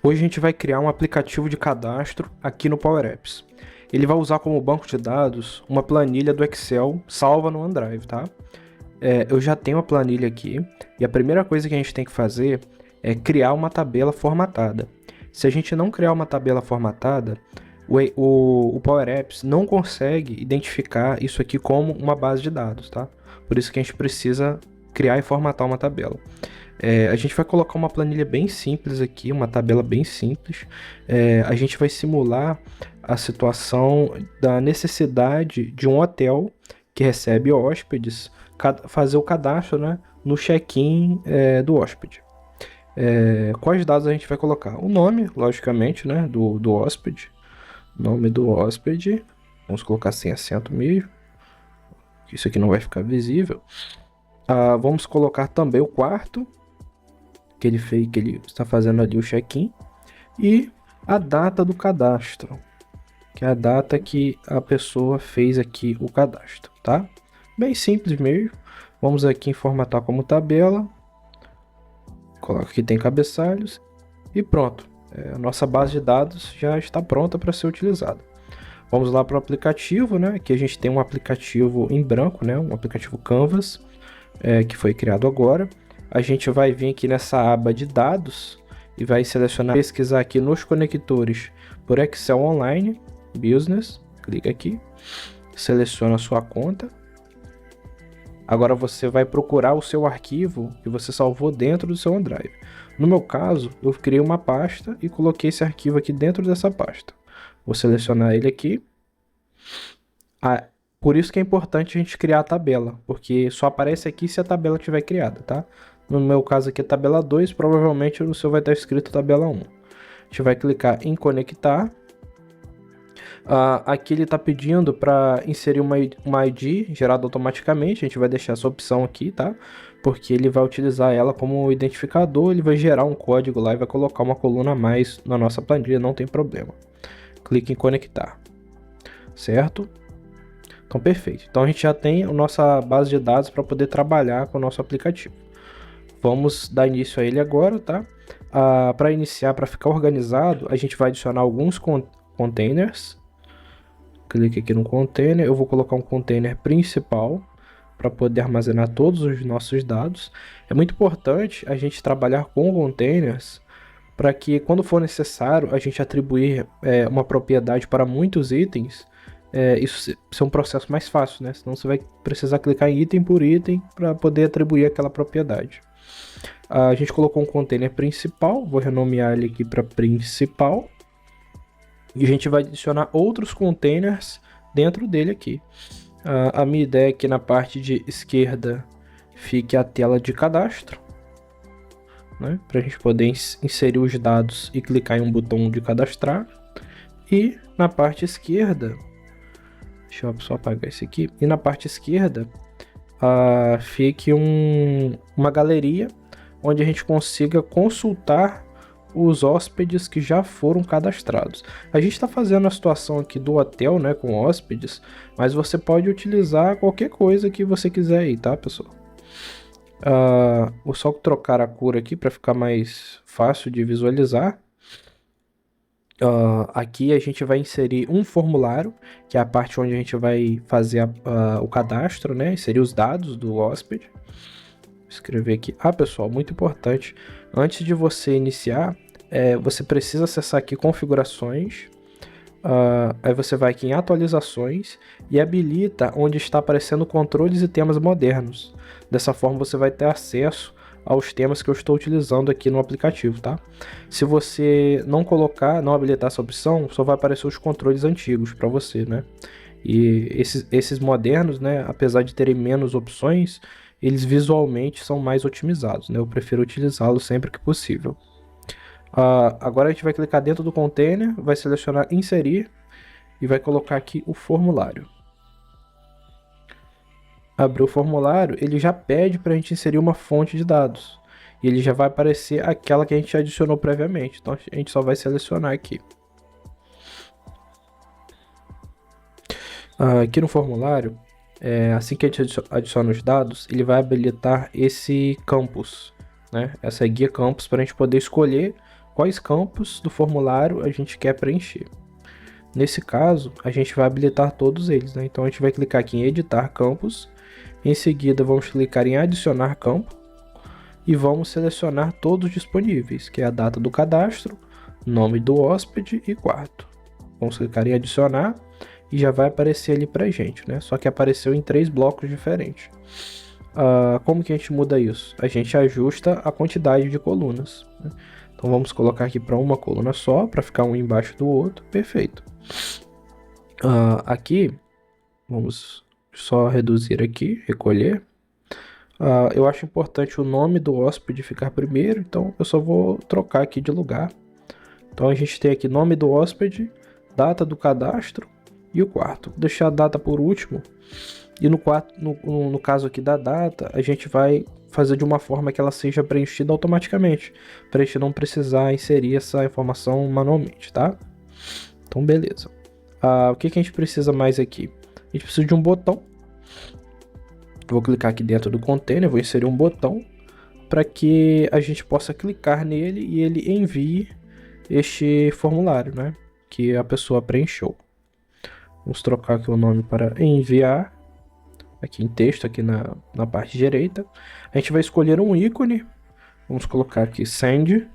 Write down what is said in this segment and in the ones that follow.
Hoje a gente vai criar um aplicativo de cadastro aqui no Power Apps. Ele vai usar como banco de dados uma planilha do Excel salva no OneDrive, tá? Eu já tenho a planilha aqui e a primeira coisa que a gente tem que fazer é criar uma tabela formatada. Se a gente não criar uma tabela formatada, o Power Apps não consegue identificar isso aqui como uma base de dados, tá? Por isso que a gente precisa criar e formatar uma tabela. A gente vai colocar uma planilha bem simples aqui, uma tabela bem simples. A gente vai simular a situação da necessidade de um hotel que recebe hóspedes fazer o cadastro, né, no check-in do hóspede. Quais dados a gente vai colocar? O nome, logicamente, né, do hóspede. Nome do hóspede. Vamos colocar sem acento mesmo. Isso aqui não vai ficar visível. Vamos colocar também o quarto que ele está fazendo ali o check-in. E a data do cadastro, que é a data que a pessoa fez aqui o cadastro, tá? Bem simples mesmo. Vamos aqui em formatar como tabela. Coloca que tem cabeçalhos. E pronto. A nossa base de dados já está pronta para ser utilizada. Vamos lá para o aplicativo, né? Aqui a gente tem um aplicativo em branco, né? Um aplicativo Canvas, que foi criado agora. A gente vai vir aqui nessa aba de dados e vai selecionar, pesquisar aqui nos conectores por Excel Online Business. Clica aqui, seleciona a sua conta. Agora você vai procurar o seu arquivo que você salvou dentro do seu OneDrive. No meu caso, eu criei uma pasta e coloquei esse arquivo aqui dentro dessa pasta. Vou selecionar ele aqui. Por isso que é importante a gente criar a tabela, porque só aparece aqui se a tabela estiver criada, tá? No meu caso aqui é tabela 2, provavelmente no seu vai estar escrito tabela 1. A gente vai clicar em conectar. Aqui ele está pedindo para inserir uma ID gerada automaticamente. A gente vai deixar essa opção aqui, tá? Porque ele vai utilizar ela como identificador. Ele vai gerar um código lá e vai colocar uma coluna a mais na nossa planilha, não tem problema. Clique em conectar, certo? Então, perfeito. Então a gente já tem a nossa base de dados para poder trabalhar com o nosso aplicativo. Vamos dar início a ele agora, tá? Para iniciar, para ficar organizado, a gente vai adicionar alguns containers. Clique aqui no container. Eu vou colocar um container principal para poder armazenar todos os nossos dados. É muito importante a gente trabalhar com containers para que, quando for necessário, a gente atribuir uma propriedade para muitos itens. Isso é um processo mais fácil, né? Senão você vai precisar clicar em item por item para poder atribuir aquela propriedade. A gente colocou um container principal, vou renomear ele aqui para principal. E a gente vai adicionar outros containers dentro dele aqui. A minha ideia é que na parte de esquerda fique a tela de cadastro, né? Para a gente poder inserir os dados e clicar em um botão de cadastrar. E na parte esquerda, deixa eu só apagar esse aqui. E na parte esquerda fique uma galeria onde a gente consiga consultar os hóspedes que já foram cadastrados. A gente está fazendo a situação aqui do hotel, né, com hóspedes, mas você pode utilizar qualquer coisa que você quiser aí, tá, pessoal? Vou só trocar a cor aqui para ficar mais fácil de visualizar. Aqui a gente vai inserir um formulário, que é a parte onde a gente vai fazer o cadastro, né? Inserir os dados do hóspede. Vou escrever aqui. Pessoal, muito importante. Antes de você iniciar, você precisa acessar aqui configurações. Aí você vai aqui em atualizações e habilita onde está aparecendo controles e temas modernos. Dessa forma você vai ter acesso aos temas que eu estou utilizando aqui no aplicativo, tá? Se você não habilitar essa opção, só vai aparecer os controles antigos para você, né? E esses modernos, né, apesar de terem menos opções, eles visualmente são mais otimizados, né? Eu prefiro utilizá-los sempre que possível. Agora a gente vai clicar dentro do container, vai selecionar inserir e vai colocar aqui o formulário. Abrir o formulário, ele já pede para a gente inserir uma fonte de dados. E ele já vai aparecer aquela que a gente adicionou previamente. Então a gente só vai selecionar aqui. Aqui no formulário, assim que a gente adiciona os dados, ele vai habilitar esse campus, né? Essa guia campus para a gente poder escolher quais campos do formulário a gente quer preencher. Nesse caso, a gente vai habilitar todos eles, né? Então a gente vai clicar aqui em editar campos, em seguida vamos clicar em adicionar campo e vamos selecionar todos disponíveis, que é a data do cadastro, nome do hóspede e quarto. Vamos clicar em adicionar e já vai aparecer ali pra gente, né? Só que apareceu em 3 blocos diferentes. Como que a gente muda isso? A gente ajusta a quantidade de colunas, né? Então vamos colocar aqui para uma coluna só, para ficar um embaixo do outro, perfeito. Aqui, vamos só reduzir aqui, recolher. Eu acho importante o nome do hóspede ficar primeiro, então eu só vou trocar aqui de lugar. Então a gente tem aqui nome do hóspede, data do cadastro e o quarto. Vou deixar a data por último. E no caso aqui da data, a gente vai fazer de uma forma que ela seja preenchida automaticamente, para a gente não precisar inserir essa informação manualmente, tá? Então, beleza. O que a gente precisa mais aqui? A gente precisa de um botão. Vou clicar aqui dentro do container, vou inserir um botão para que a gente possa clicar nele e ele envie este formulário, né, que a pessoa preencheu. Vamos trocar aqui o nome para enviar, aqui em texto, aqui na parte direita. A gente vai escolher um ícone, vamos colocar aqui send,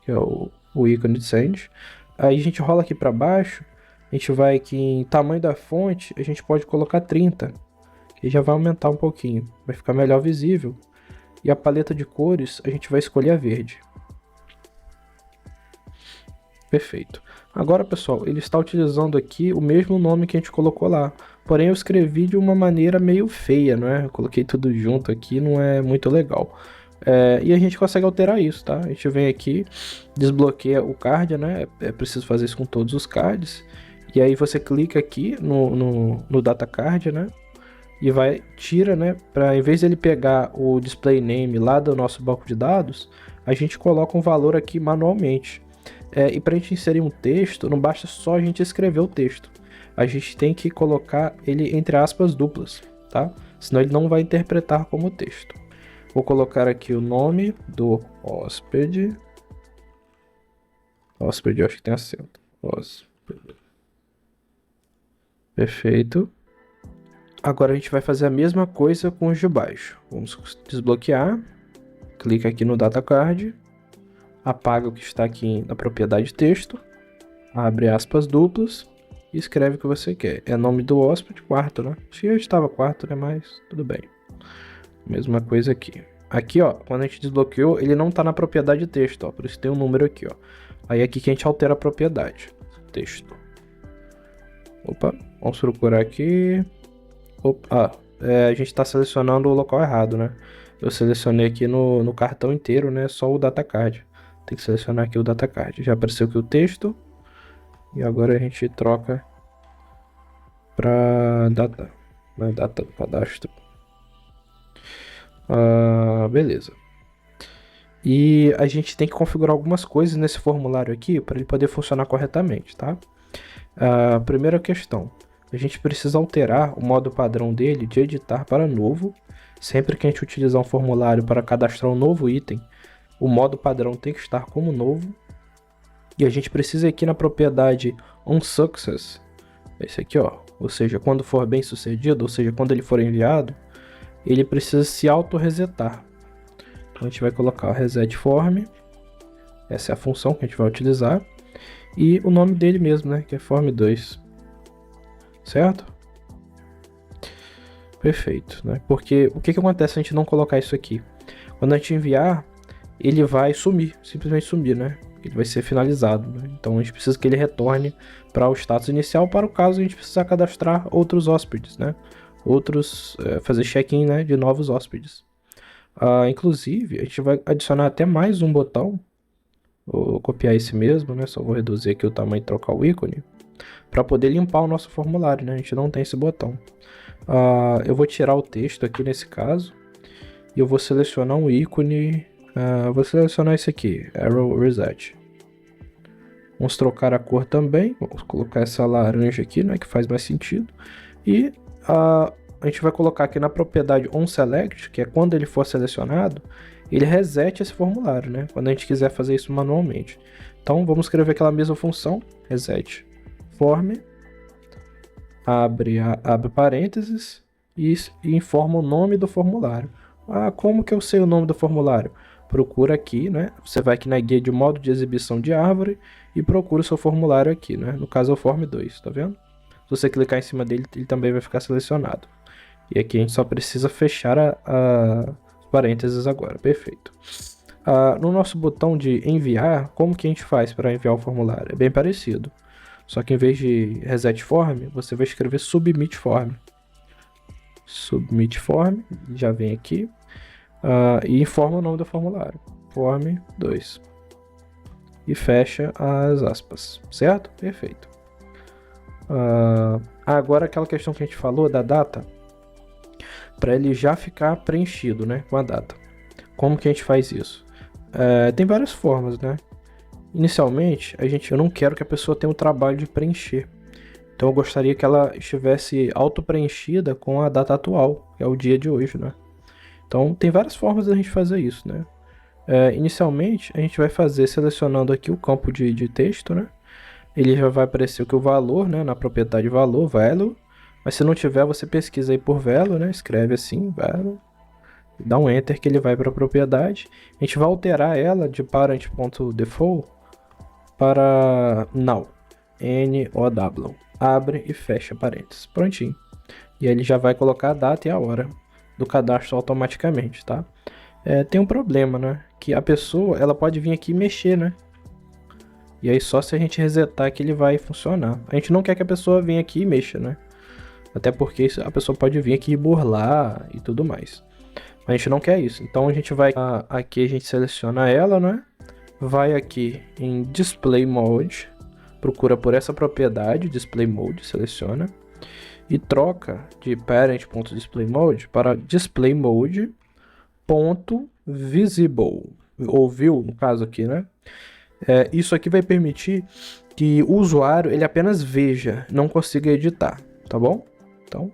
que é o ícone de send. Aí a gente rola aqui para baixo, a gente vai aqui em tamanho da fonte, a gente pode colocar 30, que já vai aumentar um pouquinho, vai ficar melhor visível. E a paleta de cores, a gente vai escolher a verde. Perfeito. Agora, pessoal, ele está utilizando aqui o mesmo nome que a gente colocou lá. Porém, eu escrevi de uma maneira meio feia, não é? Eu coloquei tudo junto aqui, não é muito legal. E a gente consegue alterar isso, tá? A gente vem aqui, desbloqueia o card, né? É preciso fazer isso com todos os cards. E aí você clica aqui no data card, né? E tira, né? Para em vez de ele pegar o display name lá do nosso banco de dados, a gente coloca um valor aqui manualmente. E para a gente inserir um texto, não basta só a gente escrever o texto. A gente tem que colocar ele entre aspas duplas, tá? Senão ele não vai interpretar como texto. Vou colocar aqui o nome do hóspede. Hóspede, eu acho que tem acento. Hóspede. Perfeito. Agora a gente vai fazer a mesma coisa com os de baixo. Vamos desbloquear. Clica aqui no data card. Apaga o que está aqui na propriedade texto, abre aspas duplas e escreve o que você quer. É nome do hóspede, quarto, né? Se eu estava quarto, né? Mas tudo bem. Mesma coisa aqui. Aqui, ó, quando a gente desbloqueou, ele não está na propriedade texto, ó. Por isso tem um número aqui, ó. Aí aqui que a gente altera a propriedade. Texto. Opa, vamos procurar aqui. Opa, a gente está selecionando o local errado, né? Eu selecionei aqui no cartão inteiro, né? Só o data card. Tem que selecionar aqui o data card. Já apareceu aqui o texto. E agora a gente troca para data. Né? Data do cadastro. Beleza. E a gente tem que configurar algumas coisas nesse formulário aqui para ele poder funcionar corretamente, tá? Primeira questão. A gente precisa alterar o modo padrão dele de editar para novo. Sempre que a gente utilizar um formulário para cadastrar um novo item, o modo padrão tem que estar como novo. E a gente precisa aqui na propriedade onSuccess, esse aqui, ó, ou seja, quando for bem sucedido, ou seja, quando ele for enviado, ele precisa se auto-resetar. Então a gente vai colocar o reset form, essa é a função que a gente vai utilizar, e o nome dele mesmo, né, que é form2, certo? Perfeito, né? Porque o que acontece se a gente não colocar isso aqui? Quando a gente enviar, ele vai sumir, simplesmente sumir, né? Ele vai ser finalizado, né? Então a gente precisa que ele retorne para o status inicial, para o caso a gente precisar cadastrar outros hóspedes, né? Fazer check-in, né, de novos hóspedes. Inclusive, a gente vai adicionar até mais um botão. Vou copiar esse mesmo, né? Só vou reduzir aqui o tamanho e trocar o ícone para poder limpar o nosso formulário, né? A gente não tem esse botão. Eu vou tirar o texto aqui nesse caso e eu vou selecionar um ícone. Vou selecionar esse aqui, Arrow Reset. Vamos trocar a cor também. Vamos colocar essa laranja aqui, né, que faz mais sentido. E a gente vai colocar aqui na propriedade onSelect, que é quando ele for selecionado, ele resete esse formulário, né? Quando a gente quiser fazer isso manualmente. Então vamos escrever aquela mesma função, reset form, abre parênteses e informa o nome do formulário. Como que eu sei o nome do formulário? Procura aqui, né? Você vai aqui na guia de modo de exibição de árvore e procura o seu formulário aqui, né? No caso é o form 2, tá vendo? Se você clicar em cima dele, ele também vai ficar selecionado. E aqui a gente só precisa fechar os parênteses agora, perfeito. No nosso botão de enviar, como que a gente faz para enviar o formulário? É bem parecido. Só que em vez de reset form, você vai escrever submit form. Submit form, já vem aqui. E informa o nome do formulário. Form 2. E fecha as aspas, certo? Perfeito. Agora aquela questão que a gente falou da data, para ele já ficar preenchido, né, com a data. Como que a gente faz isso? Tem várias formas, né? Inicialmente, eu não quero que a pessoa tenha o trabalho de preencher. Então eu gostaria que ela estivesse auto-preenchida com a data atual, que é o dia de hoje, né? Então tem várias formas da gente fazer isso, né? Inicialmente, a gente vai fazer selecionando aqui o campo de texto, né? Ele já vai aparecer o valor, né? Na propriedade valor, value. Mas se não tiver, você pesquisa aí por value, né? Escreve assim, value. Dá um enter que ele vai para a propriedade. A gente vai alterar ela de parent.default para now. N-O-W. Abre e fecha parênteses. Prontinho. E aí ele já vai colocar a data e a hora do cadastro automaticamente, tá? Tem um problema, né? Que a pessoa, ela pode vir aqui e mexer, né? E aí só se a gente resetar que ele vai funcionar. A gente não quer que a pessoa venha aqui e mexa, né? Até porque a pessoa pode vir aqui e burlar e tudo mais. A gente não quer isso. Então a gente vai aqui, a gente seleciona ela, né? Vai aqui em Display Mode, procura por essa propriedade, Display Mode, seleciona e troca de parent.displayMode para displayMode.visible, ou view, no caso aqui, né? Isso aqui vai permitir que o usuário ele apenas veja, não consiga editar, tá bom? Então,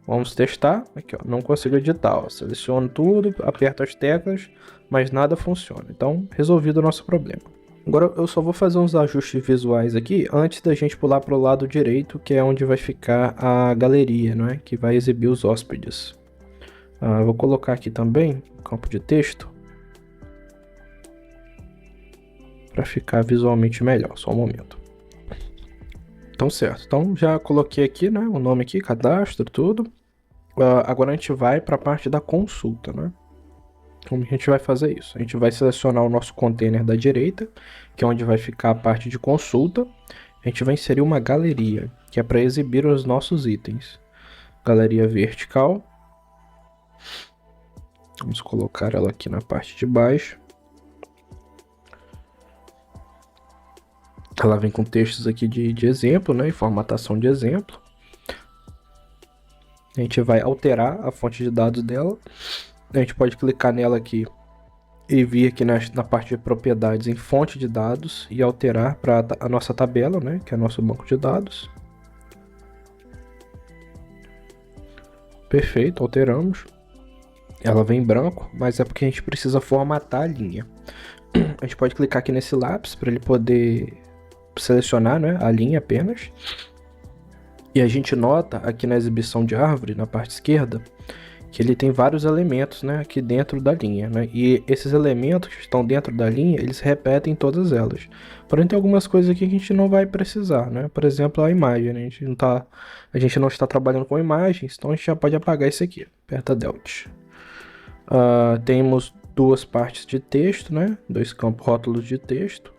vamos testar. Aqui, ó, não consigo editar, ó. Seleciono tudo, aperto as teclas, mas nada funciona. Então, resolvido o nosso problema. Agora eu só vou fazer uns ajustes visuais aqui antes da gente pular para o lado direito, que é onde vai ficar a galeria, não é? Que vai exibir os hóspedes. Vou colocar aqui também o campo de texto para ficar visualmente melhor. Só um momento. Então, certo. Então, já coloquei aqui, né? O nome aqui, cadastro, tudo. Agora a gente vai para a parte da consulta, né? Como a gente vai fazer isso? A gente vai selecionar o nosso container da direita, que é onde vai ficar a parte de consulta. A gente vai inserir uma galeria, que é para exibir os nossos itens. Galeria vertical. Vamos colocar ela aqui na parte de baixo. Ela vem com textos aqui de exemplo, né? E formatação de exemplo. A gente vai alterar a fonte de dados dela. A gente pode clicar nela aqui e vir aqui na parte de propriedades em fonte de dados e alterar para a nossa tabela, né, que é nosso banco de dados. Perfeito, alteramos. Ela vem em branco, mas é porque a gente precisa formatar a linha. A gente pode clicar aqui nesse lápis para ele poder selecionar, né, a linha apenas. E a gente nota aqui na exibição de árvore, na parte esquerda, que ele tem vários elementos, né, aqui dentro da linha, né, e esses elementos que estão dentro da linha, eles repetem todas elas. Porém, tem algumas coisas aqui que a gente não vai precisar, né, por exemplo, a imagem, né? A gente não está trabalhando com imagens, então a gente já pode apagar isso aqui, aperta Delete. Temos duas partes de texto, né, dois campos rótulos de texto.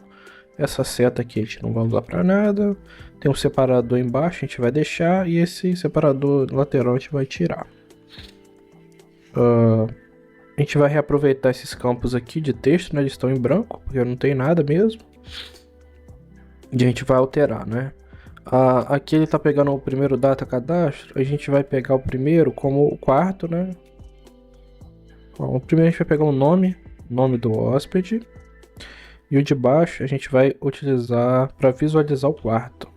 Essa seta aqui a gente não vai usar para nada. Tem um separador embaixo, a gente vai deixar, e esse separador lateral a gente vai tirar. A gente vai reaproveitar esses campos aqui de texto, né? Eles estão em branco, porque não tem nada mesmo. E a gente vai alterar, né? Aqui ele está pegando o primeiro data cadastro. A gente vai pegar o primeiro como o quarto, né? O primeiro a gente vai pegar o nome do hóspede. E o de baixo a gente vai utilizar para visualizar o quarto.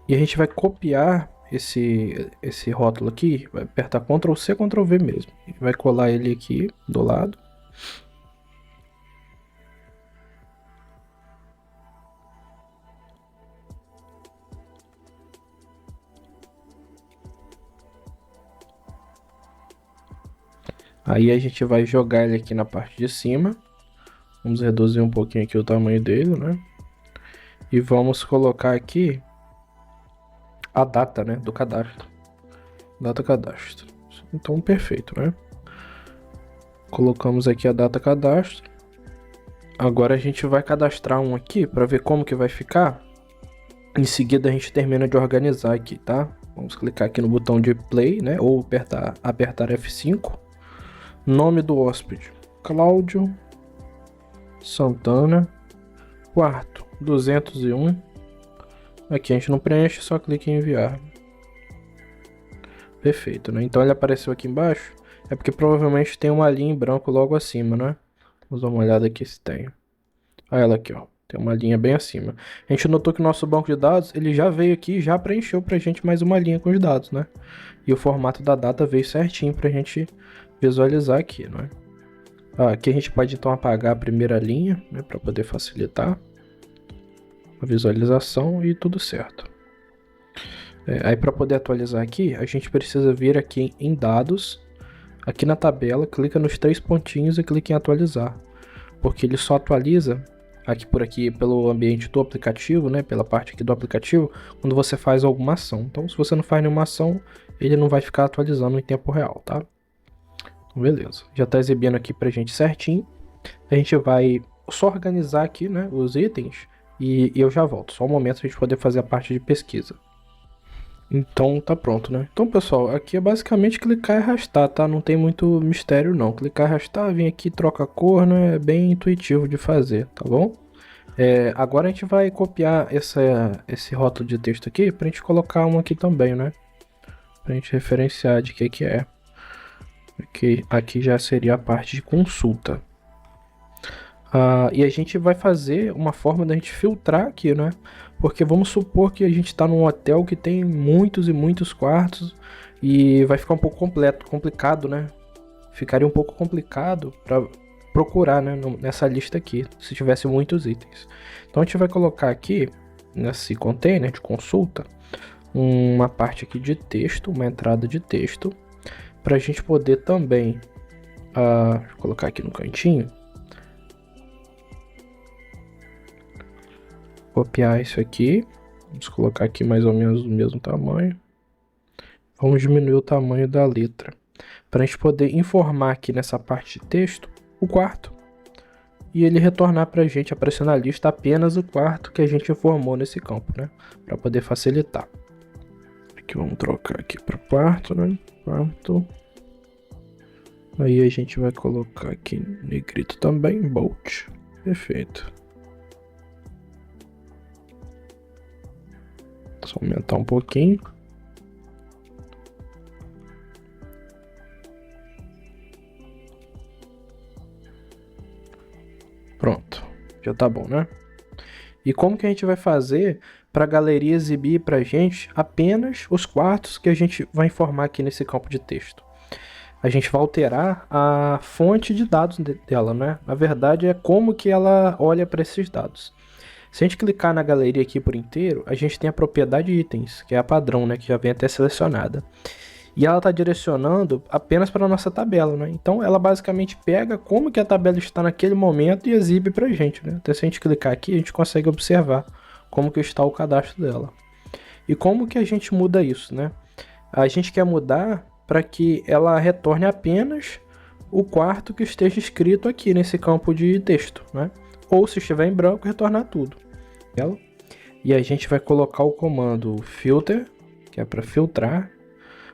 E a gente vai copiar esse rótulo aqui, vai apertar Ctrl C, Ctrl V mesmo. Vai colar ele aqui do lado. Aí a gente vai jogar ele aqui na parte de cima. Vamos reduzir um pouquinho aqui o tamanho dele, né? E vamos colocar aqui a data, né, do cadastro. Data cadastro. Então, perfeito, né? Colocamos aqui a data cadastro. Agora a gente vai cadastrar um aqui para ver como que vai ficar. Em seguida a gente termina de organizar aqui, tá? Vamos clicar aqui no botão de play, né? Ou apertar F5. Nome do hóspede: Cláudio Santana. Quarto: 201. Aqui a gente não preenche, só clica em enviar. Perfeito, né? Então ele apareceu aqui embaixo. É porque provavelmente tem uma linha em branco logo acima, né? Vamos dar uma olhada aqui se tem. Olha ela aqui, ó. Tem uma linha bem acima. A gente notou que o nosso banco de dados, ele já veio aqui e já preencheu pra gente mais uma linha com os dados, né? E o formato da data veio certinho pra gente visualizar aqui, né? Aqui a gente pode então apagar a primeira linha, né? Pra poder facilitar a visualização e tudo certo. Aí para poder atualizar aqui, a gente precisa vir aqui em dados, aqui na tabela, clica nos 3 pontinhos e clica em atualizar. Porque ele só atualiza por aqui pelo ambiente do aplicativo, né, pela parte aqui do aplicativo, quando você faz alguma ação. Então, se você não faz nenhuma ação, ele não vai ficar atualizando em tempo real, tá? Então, beleza. Já está exibindo aqui pra gente certinho. A gente vai só organizar aqui, né, os itens e eu já volto. Só um momento pra gente poder fazer a parte de pesquisa. Então tá pronto, né? Então, pessoal, aqui é basicamente clicar e arrastar, tá? Não tem muito mistério não. Clicar e arrastar, vem aqui, troca a cor, né? É bem intuitivo de fazer, tá bom? Agora a gente vai copiar esse rótulo de texto aqui pra gente colocar um aqui também, né? Pra gente referenciar de que é. Aqui já seria a parte de consulta. E a gente vai fazer uma forma da gente filtrar aqui, né? Porque vamos supor que a gente está num hotel que tem muitos e muitos quartos e vai ficar um pouco complicado, né? Ficaria um pouco complicado para procurar, né, nessa lista aqui, se tivesse muitos itens. Então a gente vai colocar aqui, nesse container de consulta, uma parte aqui de texto, uma entrada de texto, para a gente poder também colocar aqui no cantinho. Copiar isso aqui, vamos colocar aqui mais ou menos do mesmo tamanho. Vamos diminuir o tamanho da letra, para a gente poder informar aqui nessa parte de texto o quarto. E ele retornar para a gente, aparecer na lista apenas o quarto que a gente informou nesse campo, né? Para poder facilitar. Aqui vamos trocar aqui para quarto, né? Quarto. Aí a gente vai colocar aqui negrito também, bold. Perfeito. Só aumentar um pouquinho. Pronto, já tá bom, né? E como que a gente vai fazer para a galeria exibir pra gente apenas os quartos que a gente vai informar aqui nesse campo de texto? A gente vai alterar a fonte de dados dela, né? Na verdade é como que ela olha para esses dados. Se a gente clicar na galeria aqui por inteiro, a gente tem a propriedade itens, que é a padrão, né, que já vem até selecionada. E ela está direcionando apenas para a nossa tabela, né? Então ela basicamente pega como que a tabela está naquele momento e exibe para a gente, né? Então se a gente clicar aqui, a gente consegue observar como que está o cadastro dela. E como que a gente muda isso, né? A gente quer mudar para que ela retorne apenas o quarto que esteja escrito aqui nesse campo de texto, né? Ou se estiver em branco, retornar tudo. E a gente vai colocar o comando filter, que é para filtrar,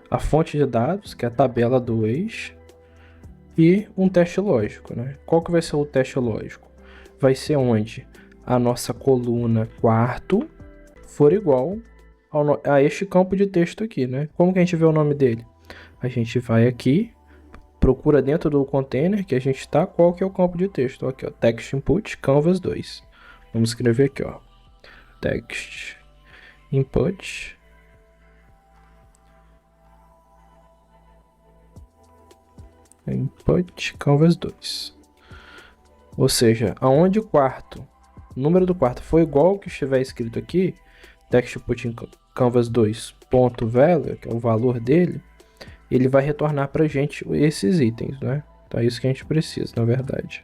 a fonte de dados, que é a tabela do ex, e um teste lógico, né? Qual que vai ser o teste lógico? Vai ser onde a nossa coluna quarto for igual a este campo de texto aqui, né? Como que a gente vê o nome dele? A gente vai aqui, procura dentro do container que a gente está, qual que é o campo de texto? Aqui, ó, text input canvas 2. Vamos escrever aqui, ó, text input canvas 2. Ou seja, aonde o número do quarto for igual ao que estiver escrito aqui, text input canvas 2 ponto value, que é o valor dele, ele vai retornar pra gente esses itens, né? Então é isso que a gente precisa, na verdade.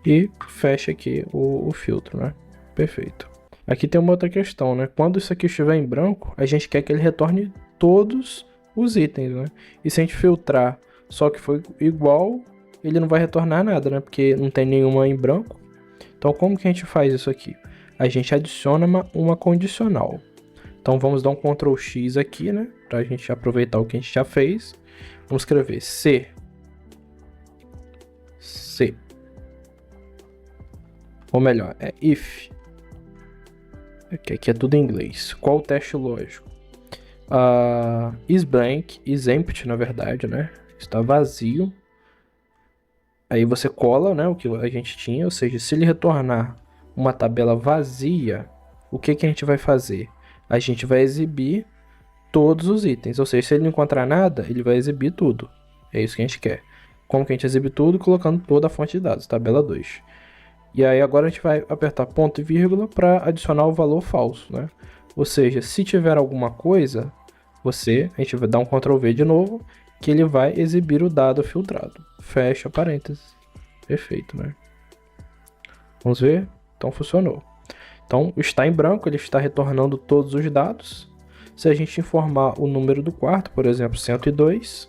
E fecha aqui o filtro, né? Perfeito. Aqui tem uma outra questão, né? Quando isso aqui estiver em branco, a gente quer que ele retorne todos os itens, né? E se a gente filtrar só que foi igual, ele não vai retornar nada, né? Porque não tem nenhuma em branco. Então como que a gente faz isso aqui? A gente adiciona uma condicional. Então vamos dar um Ctrl X aqui, né? Pra gente aproveitar o que a gente já fez. Vamos escrever C. Ou melhor, é if. Aqui é tudo em inglês. Qual o teste lógico? Is blank, is empty, na verdade, né? Está vazio. Aí você cola, né, o que a gente tinha, ou seja, se ele retornar uma tabela vazia, o que a gente vai fazer? A gente vai exibir todos os itens, ou seja, se ele não encontrar nada, ele vai exibir tudo. É isso que a gente quer. Como que a gente exibe tudo? Colocando toda a fonte de dados, tabela 2. E aí agora a gente vai apertar ponto e vírgula para adicionar o valor falso, né? Ou seja, se tiver alguma coisa, a gente vai dar um Ctrl V de novo, que ele vai exibir o dado filtrado. Fecha parênteses. Perfeito, né? Vamos ver? Então funcionou. Então está em branco, ele está retornando todos os dados. Se a gente informar o número do quarto, por exemplo, 102,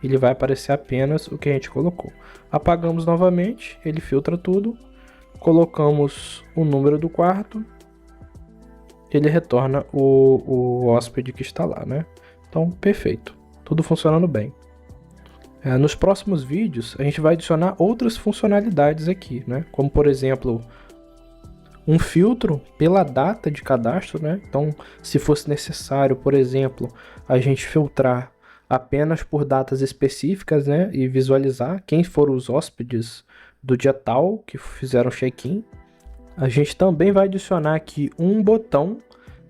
ele vai aparecer apenas o que a gente colocou. Apagamos novamente, ele filtra tudo. Colocamos o número do quarto, ele retorna o hóspede que está lá, né? Então, perfeito. Tudo funcionando bem. Nos próximos vídeos, a gente vai adicionar outras funcionalidades aqui, né? Como, por exemplo, um filtro pela data de cadastro, né? Então, se fosse necessário, por exemplo, a gente filtrar apenas por datas específicas, né? E visualizar quem foram os hóspedes do dia tal que fizeram check-in. A gente também vai adicionar aqui um botão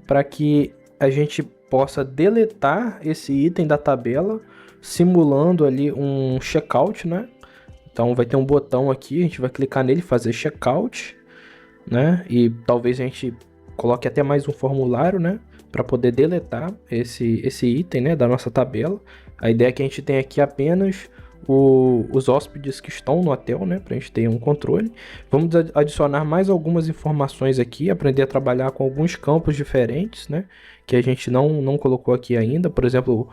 para que a gente possa deletar esse item da tabela, simulando ali um checkout, né? Então vai ter um botão aqui, a gente vai clicar nele, fazer checkout, né? E talvez a gente coloque até mais um formulário, né? Para poder deletar esse item, né? Da nossa tabela. A ideia é que a gente tem aqui apenas os hóspedes que estão no hotel, né, para a gente ter um controle. Vamos adicionar mais algumas informações aqui, aprender a trabalhar com alguns campos diferentes, né, que a gente não colocou aqui ainda. Por exemplo,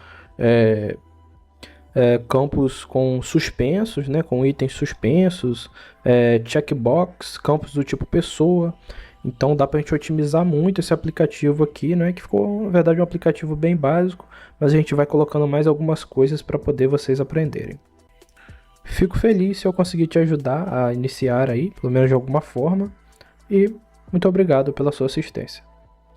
campos com suspensos, né, com itens suspensos, checkbox, campos do tipo pessoa. Então dá para a gente otimizar muito esse aplicativo aqui, né, que ficou, na verdade, um aplicativo bem básico, mas a gente vai colocando mais algumas coisas para poder vocês aprenderem. Fico feliz se eu conseguir te ajudar a iniciar aí, pelo menos de alguma forma, e muito obrigado pela sua assistência.